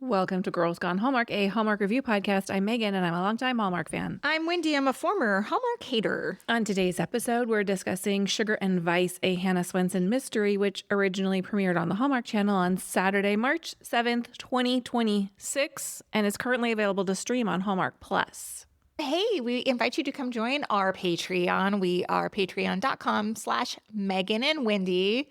Welcome to Girls Gone Hallmark, a Hallmark review podcast. I'm Megan, and I'm a longtime Hallmark fan. I'm Wendy. I'm a former Hallmark hater. On today's episode, we're discussing Sugar and Vice, a Hannah Swensen Mystery, which originally premiered on the Hallmark Channel on Saturday, March 7th, 2026, and is currently available to stream on Hallmark Plus. Hey, we invite you to come join our Patreon. We are patreon.com/Megan and Wendy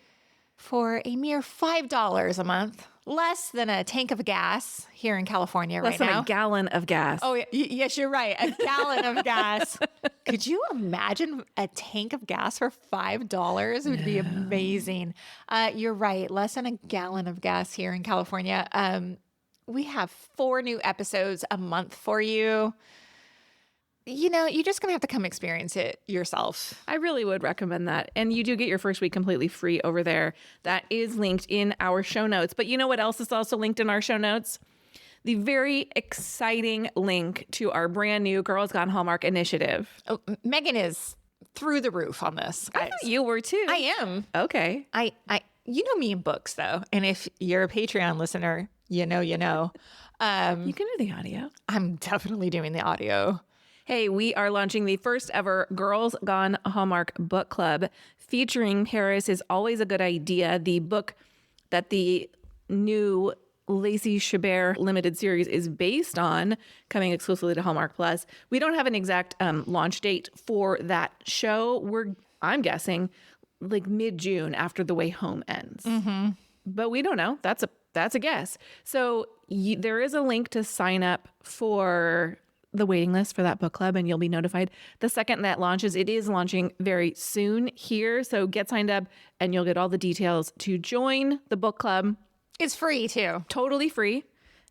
for a mere $5 a month. Less than a tank of gas here in California right now. Less than a gallon of gas. Oh, yes, you're right. A gallon of gas. Could you imagine a tank of gas for $5? It would be amazing. You're right. Less than a gallon of gas here in California. We have 4 new episodes a month for you. You know, you're just going to have to come experience it yourself. I really would recommend that. And you do get your first week completely free over there. That is linked in our show notes. But you know what else is also linked in our show notes? The very exciting link to our brand new Girls Gone Hallmark initiative. Oh, Megan is through the roof on this, guys. I thought you were too. I am. Okay. You know me in books, though. And if you're a Patreon listener, you know. You can do the audio. I'm definitely doing the audio. Hey, we are launching the first ever Girls Gone Hallmark book club featuring Paris is Always a Good Idea, the book that the new Lacey Chabert limited series is based on, coming exclusively to Hallmark Plus. We don't have an exact launch date for that show. I'm guessing like mid-June after The Way Home ends. Mm-hmm. But we don't know. That's a guess. So there is a link to sign up for the waiting list for that book club, and you'll be notified the second that launches. It is launching very soon here, so get signed up and you'll get all the details to join the book club. It's free too. Totally free,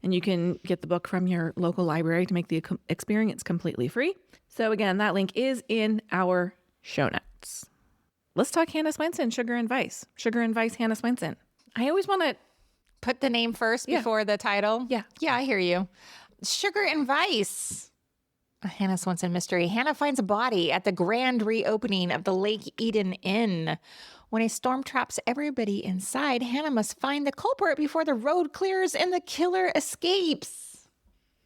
and you can get the book from your local library to make the experience completely free. So again, that link is in our show notes. Let's talk Hannah Swensen, Sugar and Vice. Sugar and Vice, Hannah Swensen. I always want to put the name first before the title. Yeah, I hear you. Sugar and Vice. A Hannah Swensen Mystery. Hannah finds a body at the grand reopening of the Lake Eden Inn. When a storm traps everybody inside, Hannah must find the culprit before the road clears and the killer escapes.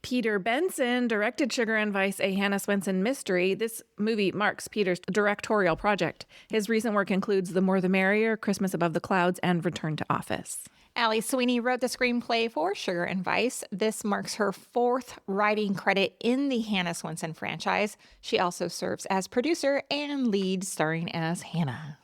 Peter Benson directed Sugar and Vice, a Hannah Swensen Mystery. This movie marks Peter's directorial project. His recent work includes The More the Merrier, Christmas Above the Clouds, and Return to Office. Alison Sweeney wrote the screenplay for Sugar and Vice. This marks her 4th writing credit in the Hannah Swensen franchise. She also serves as producer and lead starring as Hannah.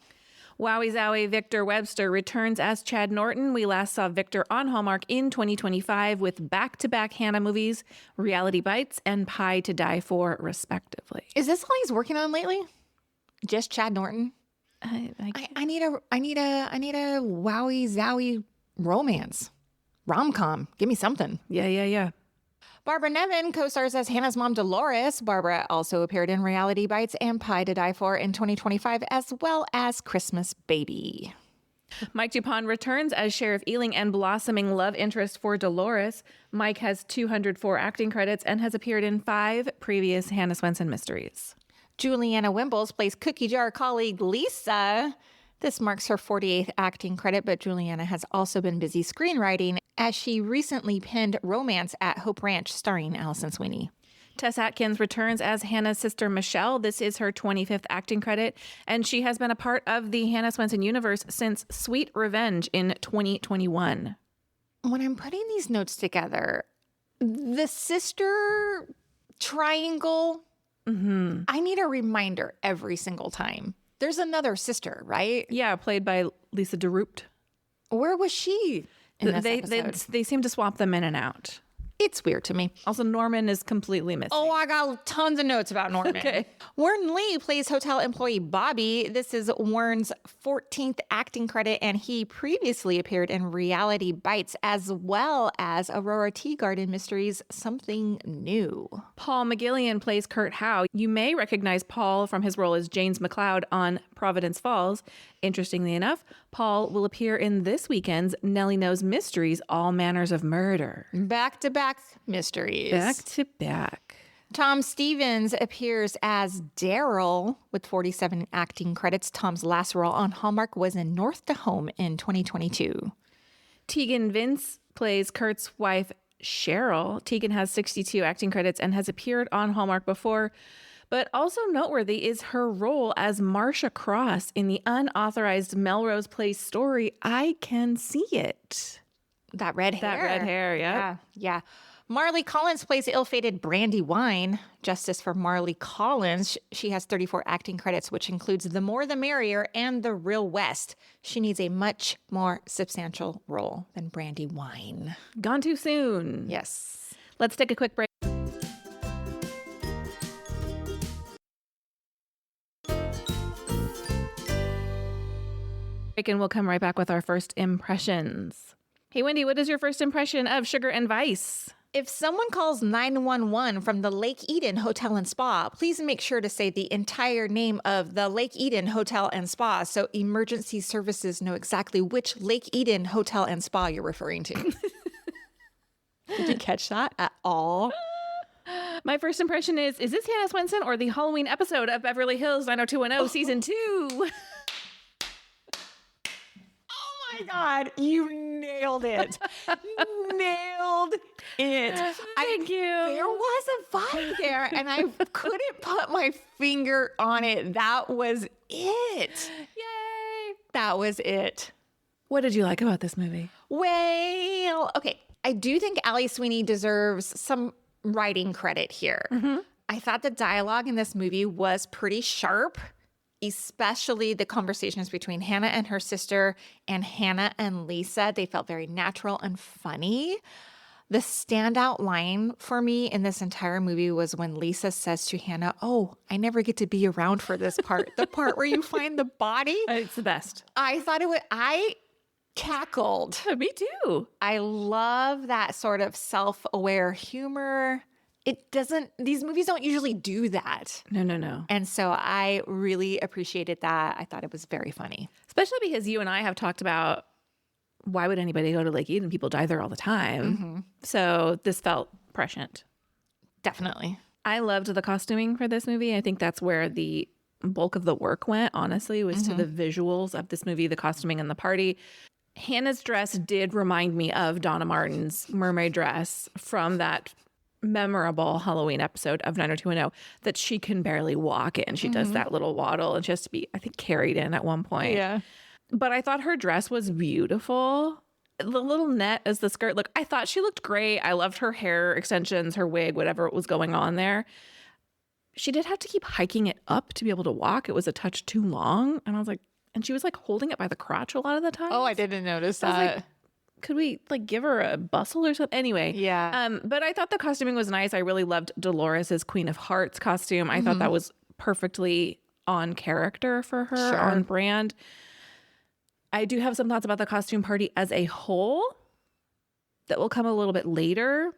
Wowie Zowie Victor Webster returns as Chad Norton. We last saw Victor on Hallmark in 2025 with back-to-back Hannah movies, Reality Bites and Pie to Die For, respectively. Is this all he's working on lately? Just Chad Norton? I need a Wowie Zowie romance. Rom-com. Give me something. Yeah. Barbara Niven co-stars as Hannah's mom, Dolores. Barbara also appeared in Reality Bites and Pie to Die For in 2025, as well as Christmas Baby. Mike Dupont returns as Sheriff Ealing and blossoming love interest for Dolores. Mike has 204 acting credits and has appeared in 5 previous Hannah Swensen mysteries. Juliana Wimbles plays cookie jar colleague Lisa. This marks her 48th acting credit, but Juliana has also been busy screenwriting as she recently penned Romance at Hope Ranch starring Alison Sweeney. Tess Atkins returns as Hannah's sister Michelle. This is her 25th acting credit, and she has been a part of the Hannah Swensen universe since Sweet Revenge in 2021. When I'm putting these notes together, the sister triangle, I need a reminder every single time. There's another sister, right? Yeah, played by Lisa DeRupt. Where was she in this episode? They seem to swap them in and out. It's weird to me. Also, Norman is completely missing. Oh, I got tons of notes about Norman. Okay. Warren Lee plays hotel employee Bobby. This is Warren's 14th acting credit, and he previously appeared in Reality Bites as well as Aurora Teagarden Mysteries Something New. Paul McGillian plays Kurt Howe. You may recognize Paul from his role as James McLeod on Providence Falls. Interestingly enough, Paul will appear in this weekend's Nellie Knows Mysteries, All Manners of Murder. Back-to-back mysteries. Back to back. Tom Stevens appears as Daryl with 47 acting credits. Tom's last role on Hallmark was in North to Home in 2022. Tegan Vince plays Kurt's wife, Cheryl. Tegan has 62 acting credits and has appeared on Hallmark before. But also noteworthy is her role as Marcia Cross in the unauthorized Melrose Place story, I Can See It. That red hair. That red hair, Yeah. Yeah. Marley Collins plays ill-fated Brandy Wine. Justice for Marley Collins. She has 34 acting credits, which includes The More the Merrier and The Real West. She needs a much more substantial role than Brandy Wine. Gone too soon. Yes. Let's take a quick break. And we'll come right back with our first impressions. Hey, Wendy, what is your first impression of Sugar and Vice? If someone calls 911 from the Lake Eden Hotel and Spa, please make sure to say the entire name of the Lake Eden Hotel and Spa so emergency services know exactly which Lake Eden Hotel and Spa you're referring to. Did you catch that at all? My first impression is this Hannah Swensen or the Halloween episode of Beverly Hills 90210 season 2? My God, you nailed it. Nailed it. Thank you. There was a vibe there, and I couldn't put my finger on it. That was it. Yay. That was it. What did you like about this movie? Well, okay. I do think Alison Sweeney deserves some writing credit here. I thought the dialogue in this movie was pretty sharp, especially the conversations between Hannah and her sister and Hannah and Lisa. They felt very natural and funny. The standout line for me in this entire movie was when Lisa says to Hannah, "Oh, I never get to be around for this part." The part where you find the body. It's the best. I thought I cackled. Me too. I love that sort of self-aware humor. These movies don't usually do that. No. And so I really appreciated that. I thought it was very funny. Especially because you and I have talked about why would anybody go to Lake Eden? People die there all the time. So this felt prescient. Definitely. I loved the costuming for this movie. I think that's where the bulk of the work went, honestly, was to the visuals of this movie, the costuming and the party. Hannah's dress did remind me of Donna Martin's mermaid dress from that memorable Halloween episode of 90210 that she can barely walk in. She does that little waddle and she has to be, I think, carried in at one point. Yeah. But I thought her dress was beautiful. The little net as the skirt. Look, I thought she looked great. I loved her hair extensions, her wig, whatever was going on there. She did have to keep hiking it up to be able to walk. It was a touch too long. And I was like, and she was like holding it by the crotch a lot of the time. Oh, I didn't notice I was that. like, could we like give her a bustle or something? Anyway. Yeah. But I thought the costuming was nice. I really loved Dolores's Queen of Hearts costume. I thought that was perfectly on character for her, on brand. I do have some thoughts about the costume party as a whole that will come a little bit later.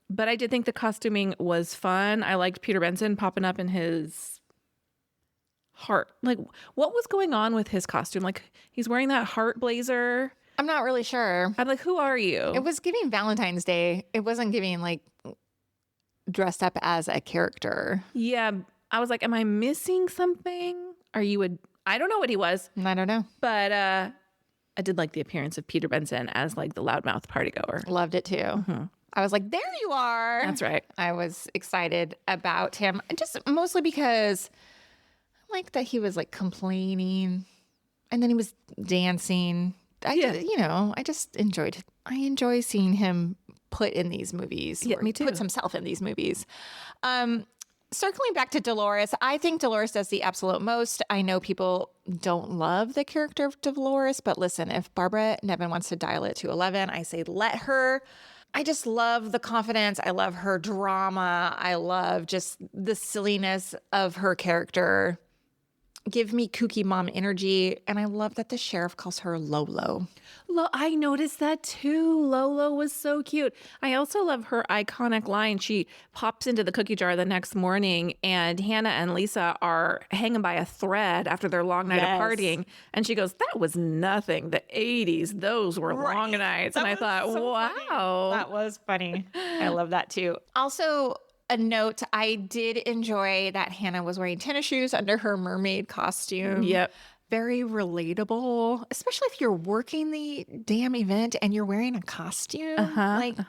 But I did think the costuming was fun. I liked Peter Benson popping up in his heart. Like, what was going on with his costume? Like, he's wearing that heart blazer. I'm not really sure. I'm like, who are you? It was giving Valentine's Day. It wasn't giving like dressed up as a character. Yeah. I was like, am I missing something? Are you I don't know what he was, I don't know. but I did like the appearance of Peter Benson as like the loudmouth party goer. Loved it too. I was like, there you are. That's right. I was excited about him, just mostly because I liked that he was like complaining and then he was dancing. I just enjoyed it. I enjoy seeing him put in these movies. Yeah, me too. Puts himself in these movies. Circling back to Dolores, I think Dolores does the absolute most. I know people don't love the character of Dolores, but listen, if Barbara Niven wants to dial it to 11, I say let her. I just love the confidence. I love her drama. I love just the silliness of her character. Give me kooky mom energy. And I love that the sheriff calls her Lolo. I noticed that too. Lolo was so cute. I also love her iconic line. She pops into the cookie jar the next morning and Hannah and Lisa are hanging by a thread after their long night of partying. And she goes, that was nothing. The 80s, those were long nights. And I thought, wow. That was funny. I love that too. Also, a note, I did enjoy that Hannah was wearing tennis shoes under her mermaid costume. Yep. very relatable, especially if you're working the damn event and you're wearing a costume.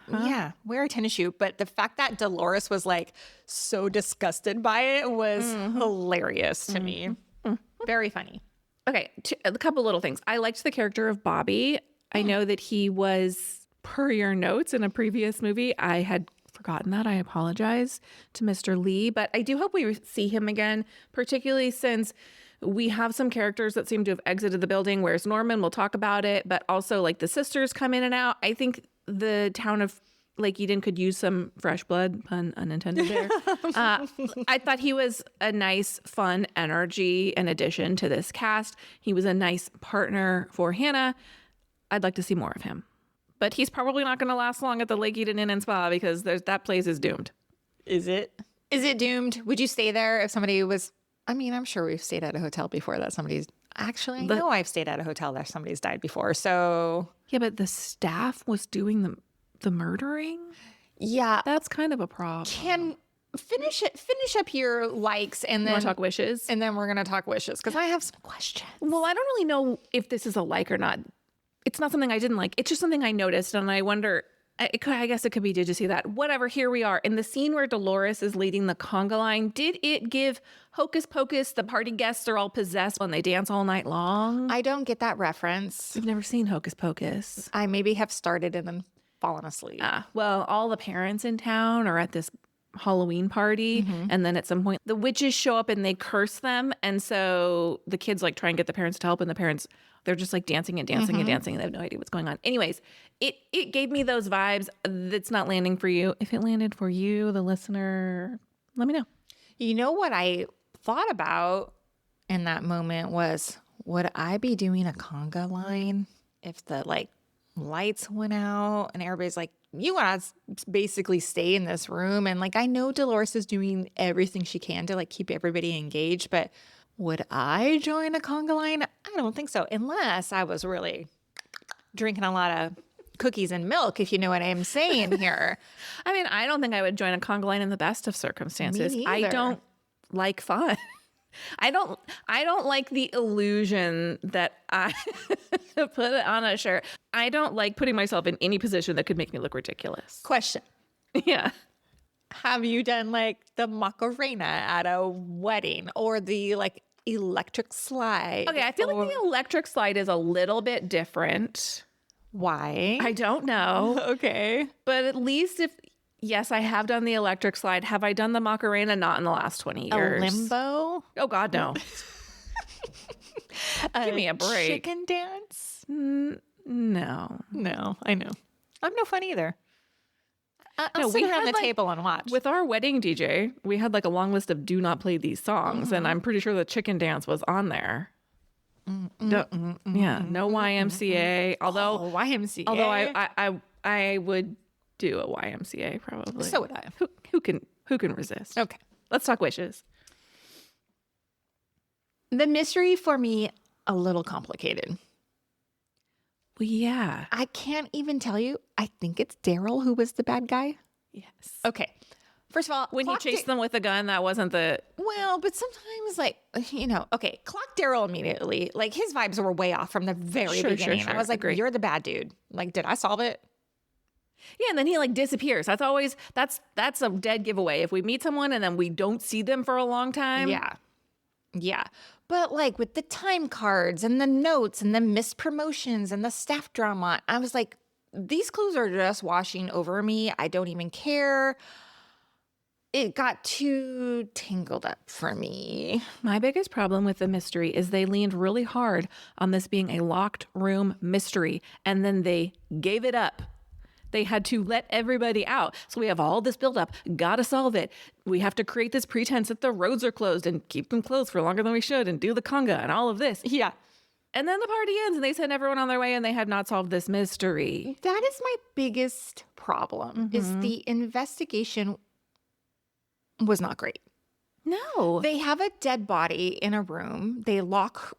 Yeah, wear a tennis shoe. But the fact that Dolores was like so disgusted by it was hilarious to me. Very funny. Okay, a couple little things. I liked the character of Bobby. I know that he was per your notes in a previous movie. I had forgotten that. I apologize to Mr. Lee, but I do hope we see him again, particularly since we have some characters that seem to have exited the building. Where's Norman? We'll talk about it, but also like the sisters come in and out. I think the town of Lake Eden could use some fresh blood, pun unintended there. I thought he was a nice, fun energy in addition to this cast. He was a nice partner for Hannah. I'd like to see more of him. But he's probably not going to last long at the Lake Eden Inn and Spa because that place is doomed. Is it? Is it doomed? Would you stay there if somebody was... I mean, I'm sure we've stayed at a hotel before that somebody's... Actually, I know I've stayed at a hotel that somebody's died before, so... Yeah, but the staff was doing the murdering? Yeah. That's kind of a problem. Can... Finish up your likes and then... You want to talk wishes? And then we're going to talk wishes because I have some questions. Well, I don't really know if this is a like or not. It's not something I didn't like. It's just something I noticed, and I wonder... I guess it could be, did you see that? Whatever, here we are. In the scene where Dolores is leading the conga line, did it give hocus pocus, the party guests are all possessed when they dance all night long? I don't get that reference. You've never seen hocus pocus. I maybe have started and then fallen asleep. Well, all the parents in town are at this Halloween party, and then at some point the witches show up and they curse them, and so the kids like try and get the parents to help, and the parents, they're just like dancing and dancing and dancing, and they have no idea what's going on. Anyways, it gave me those vibes. That's not landing for you. If it landed for you, the listener, let me know. You know what I thought about in that moment was, would I be doing a conga line if the like lights went out and everybody's like, you want to basically stay in this room? And like, I know Dolores is doing everything she can to like keep everybody engaged, but would I join a conga line? I don't think so, unless I was really drinking a lot of cookies and milk, if you know what I'm saying here. I mean, I don't think I would join a conga line in the best of circumstances. Me I neither. don't like fun. I don't like the illusion that I put it on a shirt. I don't like putting myself in any position that could make me look ridiculous. Question. Yeah. Have you done like the Macarena at a wedding or the like electric slide? Okay, I feel like the electric slide is a little bit different. Why? I don't know. Okay. But at least yes, I have done the electric slide. Have I done the Macarena? Not in the last 20 years. A limbo? Oh, God, no. Give me a break. Chicken dance? No. No, I know. I'm no fun either. I'll No, sit we around had, the like, table and watch. With our wedding DJ, we had like a long list of do not play these songs. And I'm pretty sure the chicken dance was on there. No YMCA. Although YMCA. Although I would do a YMCA probably. So would I. Who can resist? Okay. Let's talk wishes. The mystery for me, a little complicated. Well, yeah. I can't even tell you. I think it's Daryl who was the bad guy. Yes. Okay. First of all, When he chased them with a gun, that wasn't the... Well, but sometimes, like, okay, clock Daryl immediately. Like, his vibes were way off from the very beginning. Sure. I was like, Agree. you're the bad dude. Like, did I solve it? Yeah, and then he like disappears. That's a dead giveaway. If we meet someone and then we don't see them for a long time. Yeah. But like with the time cards and the notes and the missed promotions and the staff drama, I was like, these clues are just washing over me. I don't even care. It got too tangled up for me. My biggest problem with the mystery is they leaned really hard on this being a locked room mystery, and then they gave it up. They had to let everybody out. So we have all this buildup. Gotta solve it. We have to create this pretense that the roads are closed and keep them closed for longer than we should and do the conga and all of this. Yeah. And then the party ends and they send everyone on their way and they had not solved this mystery. That is my biggest problem, is the investigation was not great. No. They have a dead body in a room. They lock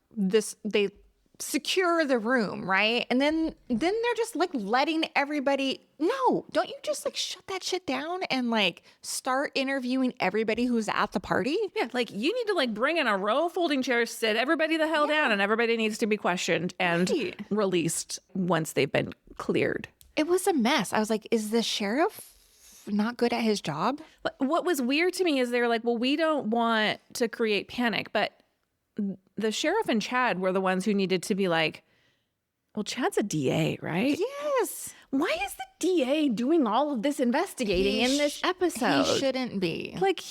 secure the room, right? And then they're just like letting everybody. No, don't you just like shut that shit down and like start interviewing everybody who's at the party? Yeah, like you need to like bring in a row of folding chairs, sit everybody the hell down, and everybody needs to be questioned and Right. released once they've been cleared. It was a mess. I was like, is the sheriff not good at his job? But what was weird to me is they were like, well, we don't want to create panic, but the sheriff and Chad were the ones who needed to be like, well, Chad's a DA, right? Yes. Why is the DA doing all of this investigating in this episode? He shouldn't be. Like,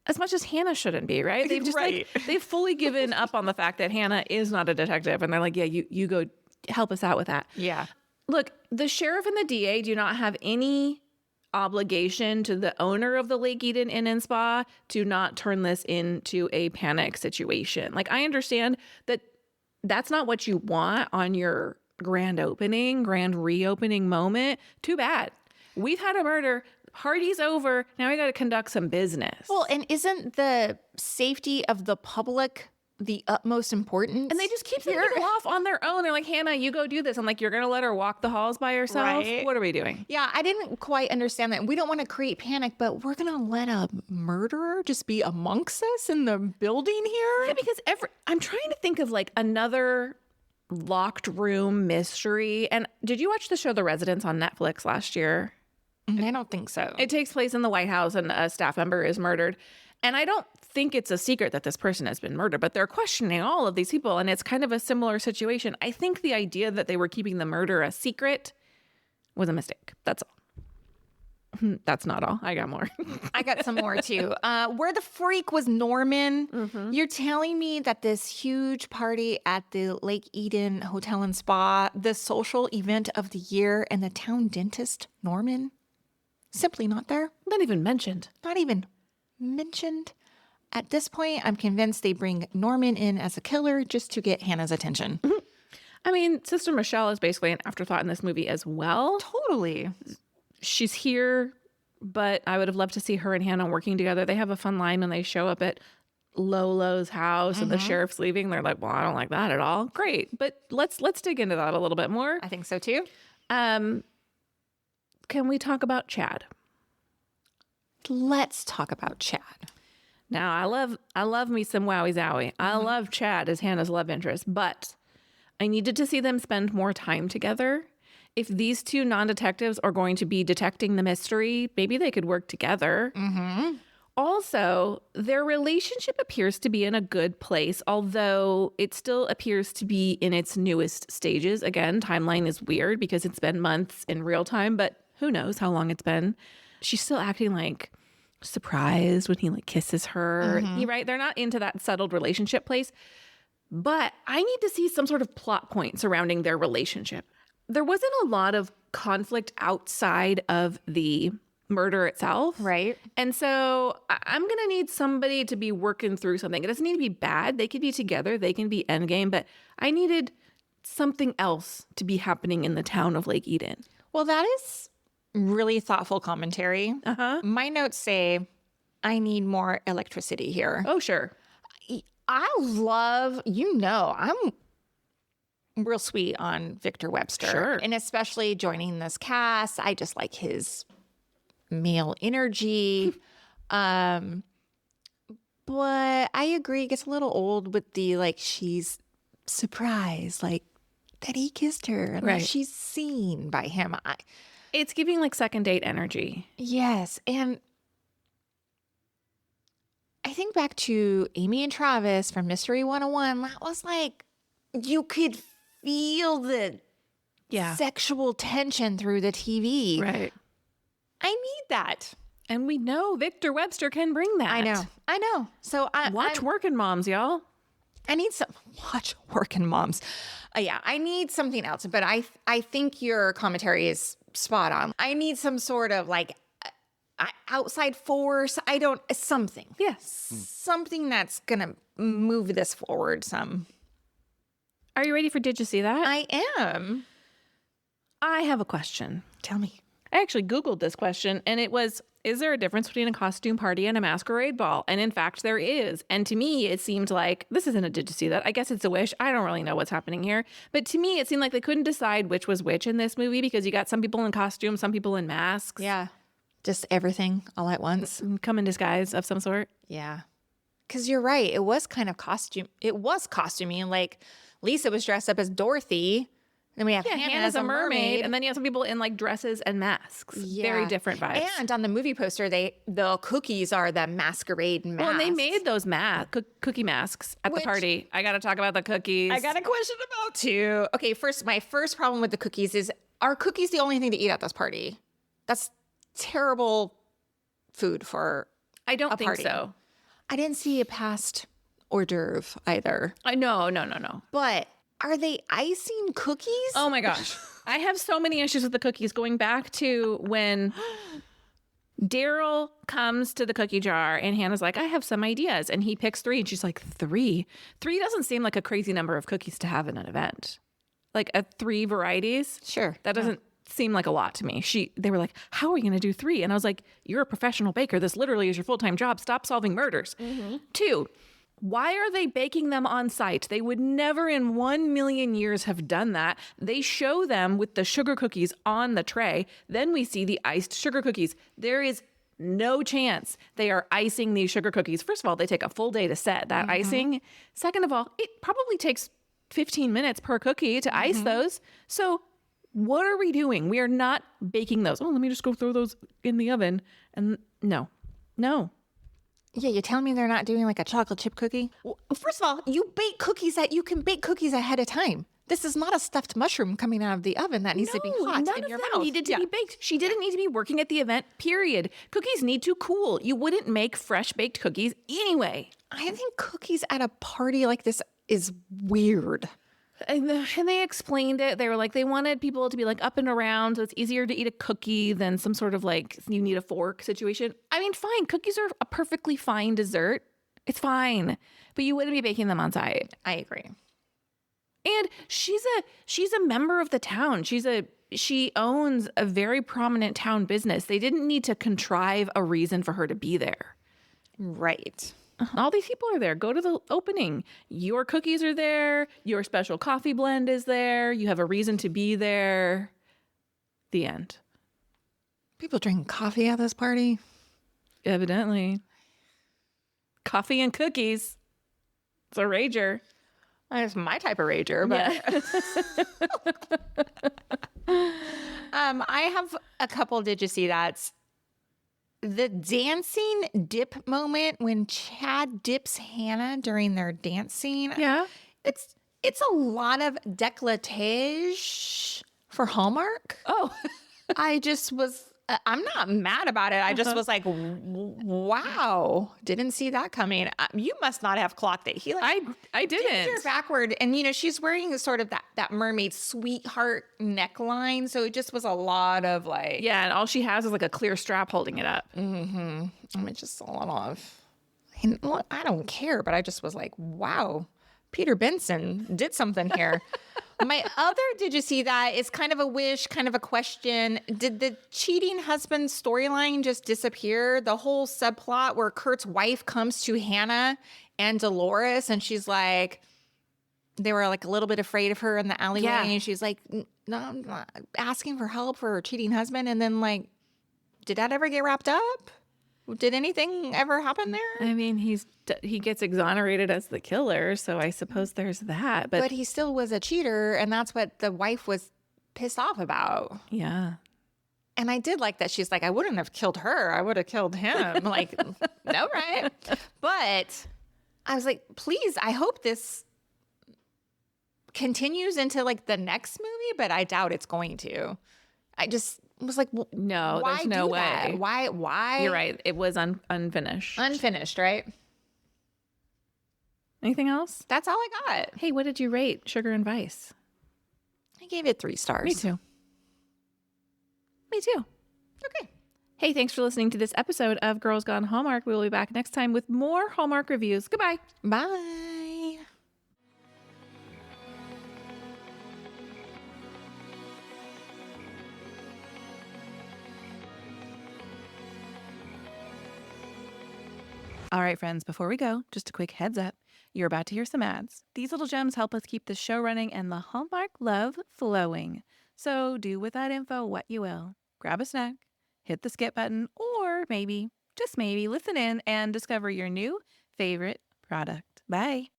as much as Hannah shouldn't be, right? They've just Right. like, they've fully given up on the fact that Hannah is not a detective. And they're like, yeah, you go help us out with that. Yeah. Look, the sheriff and the DA do not have any obligation to the owner of the Lake Eden Inn and Spa to not turn this into a panic situation. Like, I understand that that's not what you want on your grand reopening moment. Too bad. We've had a murder. Party's over. Now we got to conduct some business. Well, and isn't the safety of the public the utmost importance? And they just keep sending people off on their own. They're like, Hannah, you go do this. I'm like, you're going to let her walk the halls by herself? Right. What are we doing? Yeah, I didn't quite understand that. We don't want to create panic, but we're going to let a murderer just be amongst us in the building here? Yeah, because I'm trying to think of like another locked room mystery. And did you watch the show The Residence on Netflix last year? I don't think so. It takes place in the White House and a staff member is murdered. And I don't think it's a secret that this person has been murdered, but they're questioning all of these people. And it's kind of a similar situation. I think the idea that they were keeping the murder a secret was a mistake. That's all. That's not all. I got more. I got some more too. Where the freak was Norman? Mm-hmm. You're telling me that this huge party at the Lake Eden Hotel and Spa, the social event of the year, and the town dentist, Norman, simply not there? Not even mentioned. Not even mentioned. At this point, I'm convinced they bring Norman in as a killer just to get Hannah's attention. I mean, Sister Michelle is basically an afterthought in this movie as well. Totally. She's here, but I would have loved to see her and Hannah working together. They have a fun line when they show up at Lolo's house and the sheriff's leaving. They're like, well, I don't like that at all. Great. But let's dig into that a little bit more. I think so too. Can we talk about Chad? Let's talk about Chad. Now, I love me some Wowie Zowie. I love Chad as Hannah's love interest, but I needed to see them spend more time together. If these two non-detectives are going to be detecting the mystery, maybe they could work together. Mm-hmm. Also, their relationship appears to be in a good place, although it still appears to be in its newest stages. Again, timeline is weird because it's been months in real time, but who knows how long it's been. She's still acting like surprised when he like kisses her. You're right. They're not into that settled relationship place, but I need to see some sort of plot point surrounding their relationship. There wasn't a lot of conflict outside of the murder itself. Right. And so I'm going to need somebody to be working through something. It doesn't need to be bad. They could be together. They can be endgame, but I needed something else to be happening in the town of Lake Eden. Well, that is really thoughtful commentary. My notes say, I need more electricity here. Oh, sure. I love, I'm real sweet on Victor Webster. Sure. And especially joining this cast. I just like his male energy. But I agree, it gets a little old with the like she's surprised, like that he kissed her and that Right. she's seen by him. It's giving like second date energy. Yes. And I think back to Amy and Travis from Mystery 101. That was like, you could feel the sexual tension through the TV. Right. I need that. And we know Victor Webster can bring that. I know. So Watch Working Moms, y'all. I need some watch Working Moms. Yeah, I need something else. But I think your commentary is spot on. I need some sort of like outside force. Something. Yes. Something that's going to move this forward some. Are you ready for Did You See That? I am. I have a question. Tell me. I actually Googled this question and it was, is there a difference between a costume party and a masquerade ball? And in fact, there is. And to me, it seemed like, this isn't a did you see that? I guess it's a wish. I don't really know what's happening here. But to me, it seemed like they couldn't decide which was which in this movie because you got some people in costumes, some people in masks. Yeah. Just everything all at once. Come in disguise of some sort. Yeah. Because you're right. It was kind of costume. It was costuming. Like Lisa was dressed up as Dorothy. Then we have Hannah as a mermaid. And then you have some people in like dresses and masks. Yeah. Very different vibes. And on the movie poster, the cookies are the masquerade masks. Well, and they made those cookie masks at the party. I got to talk about the cookies. I got a question about too. Okay, my first problem with the cookies is, are cookies the only thing to eat at this party? That's terrible food for I don't think party. so. I didn't see a past hors d'oeuvre either. No. But are they icing cookies? Oh my gosh. I have so many issues with the cookies going back to when Daryl comes to the cookie jar and Hannah's like, I have some ideas. And he picks 3 and she's like, 3? 3 doesn't seem like a crazy number of cookies to have in an event. Like 3 varieties. Sure. That doesn't seem like a lot to me. They were like, how are we going to do 3? And I was like, you're a professional baker. This literally is your full-time job. Stop solving murders. 2, why are they baking them on site? They would never in 1 million years have done that. They show them with the sugar cookies on the tray. Then we see the iced sugar cookies. There is no chance they are icing these sugar cookies. First of all, they take a full day to set that icing. Second of all, it probably takes 15 minutes per cookie to ice those. So what are we doing? We are not baking those. Oh, let me just go throw those in the oven. And no. Yeah, you're telling me they're not doing like a chocolate chip cookie? Well, first of all, you can bake cookies ahead of time. This is not a stuffed mushroom coming out of the oven that needs to be hot none in of your them mouth. needed to be baked. She didn't need to be working at the event, period. Cookies need to cool. You wouldn't make fresh baked cookies anyway. I think cookies at a party like this is weird. And they explained it. They were like, they wanted people to be like up and around, so it's easier to eat a cookie than some sort of like you need a fork situation. I mean, fine. Cookies are a perfectly fine dessert. It's fine. But you wouldn't be baking them on site. I agree. And she's a member of the town. She owns a very prominent town business. They didn't need to contrive a reason for her to be there. Right. All these people are there. Go to the opening. Your cookies are there. Your special coffee blend is there. You have a reason to be there. The end. People drinking coffee at this party? Evidently. Coffee and cookies. It's a rager. It's my type of rager, but I have a couple. Did you see that? The dancing dip moment when Chad dips Hannah during their dance scene. Yeah. It's a lot of décolletage for Hallmark. Oh. I just was, I'm not mad about it. I just was like, wow, didn't see that coming. You must not have clocked it. He like, I didn't. Her backward, and she's wearing sort of that mermaid sweetheart neckline, so it just was a lot of like, Yeah, and all she has is like a clear strap holding it up. I mean, just a lot of. I don't care, but I just was like, wow, Peter Benson did something here. My other, did you see that? It's kind of a wish, kind of a question. Did the cheating husband storyline just disappear? The whole subplot where Kurt's wife comes to Hannah and Dolores and she's like, they were like a little bit afraid of her in the alleyway. Yeah. And she's like, no, I'm not asking for help for her cheating husband. And then like, did that ever get wrapped up? Did anything ever happen there? I mean, he gets exonerated as the killer, so I suppose there's that. But he still was a cheater, and that's what the wife was pissed off about. yeah. And I did like that she's like, I wouldn't have killed her. I would have killed him. Like, no, right? But I was like, please, I hope this continues into like the next movie, but I doubt it's going to. I just was like, well, No, why there's no do that? way. Why? You're right. It was unfinished. Unfinished, right? Anything else? That's all I got. Hey, what did you rate Sugar and Vice? I gave it 3 stars. Me too. Okay. Hey, thanks for listening to this episode of Girls Gone Hallmark. We will be back next time with more Hallmark reviews. Goodbye. Bye. All right, friends, before we go, just a quick heads up. You're about to hear some ads. These little gems help us keep the show running and the Hallmark love flowing. So do with that info what you will. Grab a snack, hit the skip button, or maybe, just maybe, listen in and discover your new favorite product. Bye.